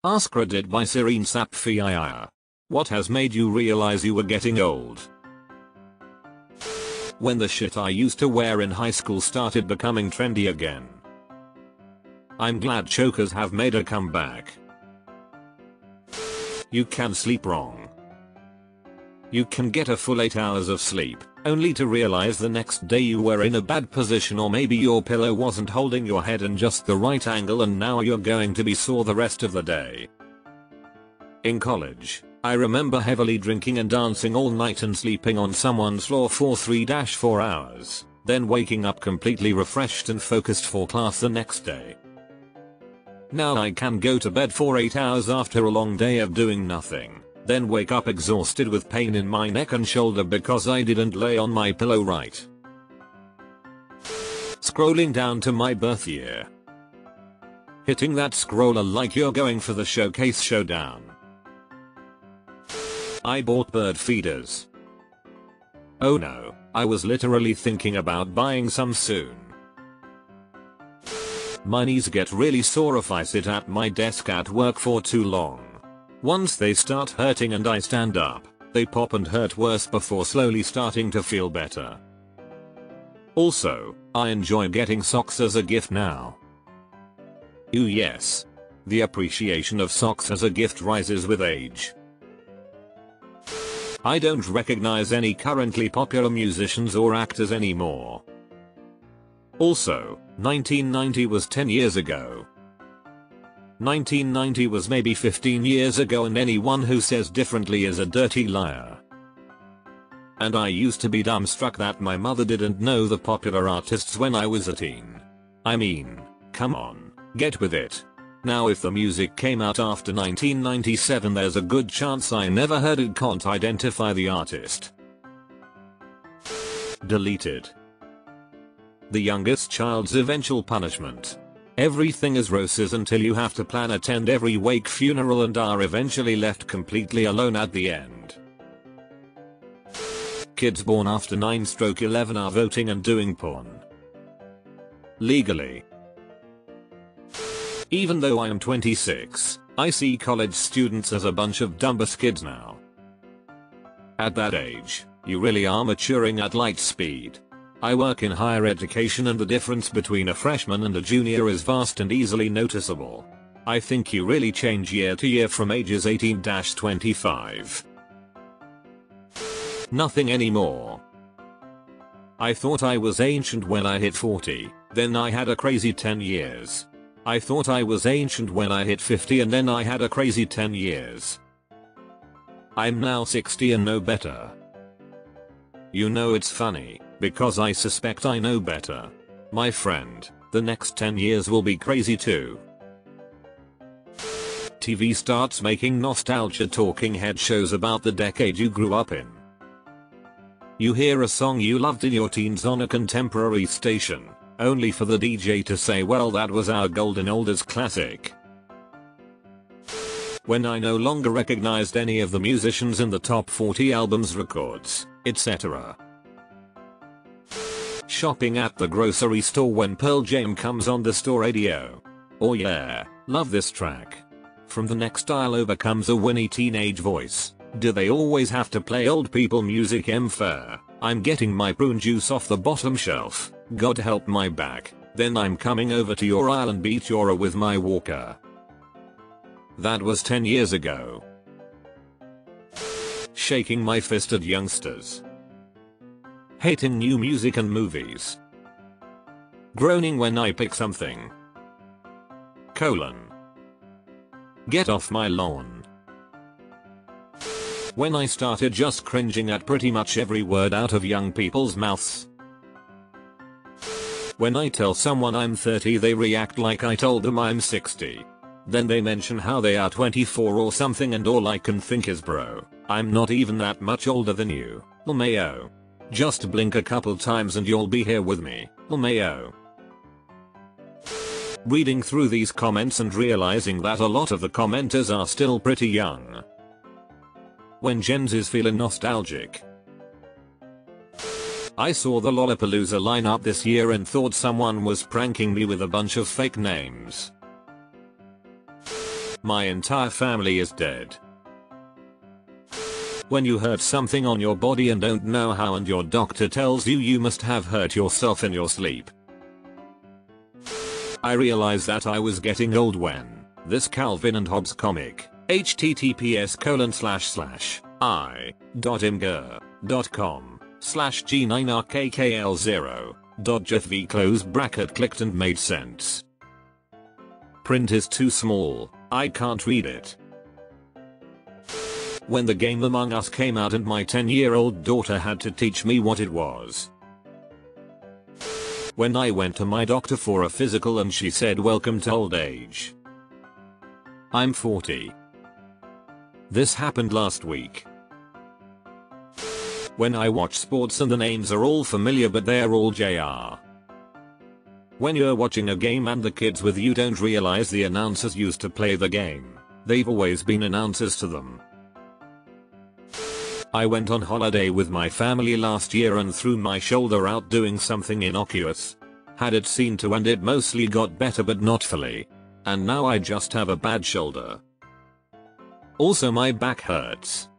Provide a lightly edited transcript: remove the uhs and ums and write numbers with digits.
AskReddit by Serene Sapphire. What has made you realize you were getting old? When the shit I used to wear in high school started becoming trendy again. I'm glad chokers have made a comeback. You can sleep wrong. You can get a full 8 hours of sleep, only to realize the next day you were in a bad position, or maybe your pillow wasn't holding your head in just the right angle and now you're going to be sore the rest of the day. In college, I remember heavily drinking and dancing all night and sleeping on someone's floor for 3-4 hours, then waking up completely refreshed and focused for class the next day. Now I can go to bed for 8 hours after a long day of doing nothing, then wake up exhausted with pain in my neck and shoulder because I didn't lay on my pillow right. Scrolling down to my birth year. Hitting that scroller like you're going for the showcase showdown. I bought bird feeders. Oh no, I was literally thinking about buying some soon. My knees get really sore if I sit at my desk at work for too long. Once they start hurting and I stand up, they pop and hurt worse before slowly starting to feel better. Also, I enjoy getting socks as a gift now. Ooh yes. The appreciation of socks as a gift rises with age. I don't recognize any currently popular musicians or actors anymore. Also, 1990 was 10 years ago. 1990 was maybe 15 years ago, and anyone who says differently is a dirty liar. And I used to be dumbstruck that my mother didn't know the popular artists when I was a teen. I mean, come on, get with it. Now if the music came out after 1997, there's a good chance I never heard it, can't identify the artist. Deleted. The youngest child's eventual punishment. Everything is roses until you have to attend every wake, funeral, and are eventually left completely alone at the end. Kids born after 9/11 are voting and doing porn. Legally. Even though I am 26, I see college students as a bunch of dumbass kids now. At that age, you really are maturing at light speed. I work in higher education and the difference between a freshman and a junior is vast and easily noticeable. I think you really change year to year from ages 18-25. Nothing anymore. I thought I was ancient when I hit 40, then I had a crazy 10 years. I thought I was ancient when I hit 50 and then I had a crazy 10 years. I'm now 60 and know better. You know it's funny, because I suspect I know better. My friend, the next 10 years will be crazy too. TV starts making nostalgia talking head shows about the decade you grew up in. You hear a song you loved in your teens on a contemporary station, only for the DJ to say, well, that was our golden oldies classic. When I no longer recognized any of the musicians in the top 40 albums, records, etc. Shopping at the grocery store when Pearl Jam comes on the store radio. Oh yeah, love this track. From the next aisle over comes a whinny teenage voice. Do they always have to play old people music? Fair. I'm getting my prune juice off the bottom shelf. God help my back. Then I'm coming over to your aisle and beat Youre with my walker. That was 10 years ago. Shaking my fist at youngsters. Hating new music and movies. Groaning when I pick something. Get off my lawn. When I started just cringing at pretty much every word out of young people's mouths. When I tell someone I'm 30, they react like I told them I'm 60. Then they mention how they are 24 or something and all I can think is, bro, I'm not even that much older than you. LMAO. Just blink a couple times and you'll be here with me. LMAO. Reading through these comments and realizing that a lot of the commenters are still pretty young. When Gen Z's feeling nostalgic. I saw the Lollapalooza lineup this year and thought someone was pranking me with a bunch of fake names. My entire family is dead. When you hurt something on your body and don't know how and your doctor tells you you must have hurt yourself in your sleep. I realized that I was getting old when this Calvin and Hobbes comic, https://i.imgur.com/g9rkkl0.jv clicked and made sense. Print is too small, I can't read it. When the game Among Us came out and my 10-year-old daughter had to teach me what it was. When I went to my doctor for a physical and she said welcome to old age. I'm 40. This happened last week. When I watch sports and the names are all familiar but they're all JR. When you're watching a game and the kids with you don't realize the announcers used to play the game. They've always been announcers to them. I went on holiday with my family last year and threw my shoulder out doing something innocuous. Had it seen to and it mostly got better but not fully. And now I just have a bad shoulder. Also my back hurts.